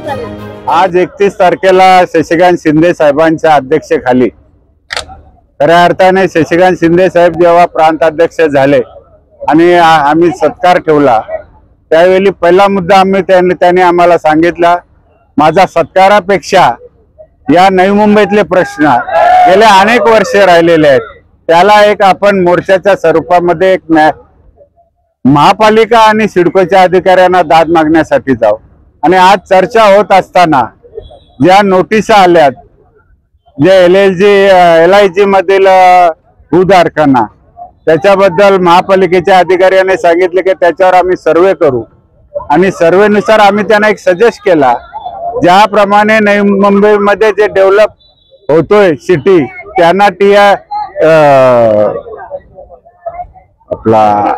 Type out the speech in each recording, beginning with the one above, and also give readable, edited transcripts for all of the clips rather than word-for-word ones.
आज 31 तारखेला शशिकांत शिंदे साहेबांच्या अध्यक्षतेखाली खऱ्या अर्थाने शशिकांत शिंदे साहेब जेव्हा प्रांताध्यक्ष झाले आणि आम्ही सत्कार ठेवला त्यावेळी पहिला मुद्दा त्यांनी आम्हाला सांगितला, माझा सत्कारापेक्षा या नवी मुंबईतले प्रश्न गेले अनेक वर्षे राहिलेले आहेत, त्याला एक आपण मोर्चाच्या स्वरूपामध्ये एक महापालिका आणि सिडकोच्या अधिकाऱ्यांना दाद मागण्यासाठी जाऊ। आणि आज चर्चा होत असताना ज्या नोटिसा आल्यात जे LIG मधील भूधारकांना, त्याच्याबद्दल महापालिकेच्या अधिकाऱ्याने सांगितले की त्याच्यावर आम्ही सर्वे करू आणि सर्वेनुसार आम्ही त्यांना एक सजेस्ट केला, ज्याप्रमाणे नवी मुंबईमध्ये जे डेव्हलप होतोय सिटी त्यांना आपला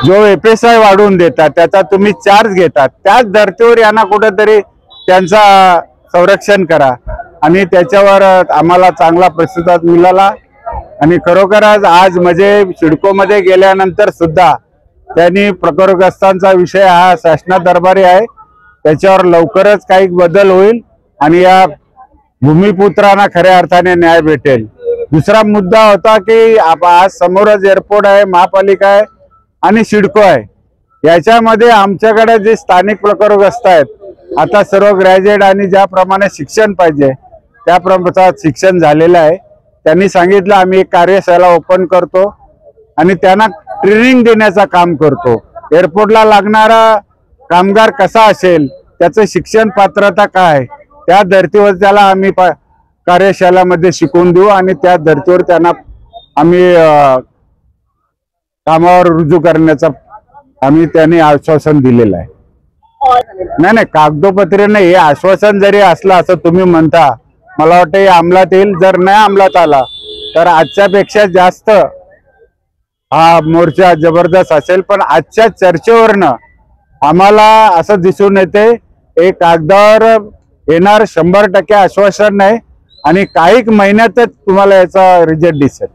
जो FSI वाढवून देतात त्याचा तुम्ही चार्ज घेतात, त्याच धर्तीवर यांना कुठेतरी त्यांचा संरक्षण करा आणि त्याच्यावर आम्हाला चांगला प्रतिसाद मिळाला। आणि खरोखरच आज म्हणजे सिडकोमध्ये गेल्यानंतर सुद्धा त्यांनी प्रकरग्रस्तांचा विषय हा शासना दरबारी आहे, त्याच्यावर लवकरच काही बदल होईल आणि या भूमिपुत्रांना खऱ्या अर्थाने न्याय भेटेल। दुसरा मुद्दा होता की आज समोरच एअरपोर्ट आहे, महापालिका आहे आणि सिडको आहे, याच्यामध्ये आमच्याकडे जे स्थानिक प्रकरग्रस्त आहेत, आता सर्व ग्रॅज्युएट आणि ज्याप्रमाणे शिक्षण पाहिजे त्याप्रमाणे शिक्षण झालेलं आहे, त्यांनी सांगितलं आम्ही एक कार्यशाळा ओपन करतो आणि त्यांना ट्रेनिंग देण्याचं काम करतो। एअरपोर्टला लागणारा कामगार कसा असेल, त्याचं शिक्षण पात्रता काय, त्या धर्तीवर त्याला आम्ही कार्यशाळेमध्ये शिकवून देऊ आणि त्या धर्तीवर त्यांना आम्ही कामावर रुजू करण्याचा त्यांनी आश्वासन दिलेलं आहे। नाही कागदोपत्रीने हे आश्वासन जरी असलं असं तुम्ही म्हणता, मला वाटतं हे अंमलात येईल। जर नाही अंमलात आला तर आजच्या पेक्षा जास्त हा मोर्चा जबरदस्त असेल, पण आजच्या चर्चेवरनं आम्हाला असं दिसून येते एक कागदावर येणार 100% आश्वासन नाही आणि काही महिन्यातच तुम्हाला याचा रिझल्ट दिसेल।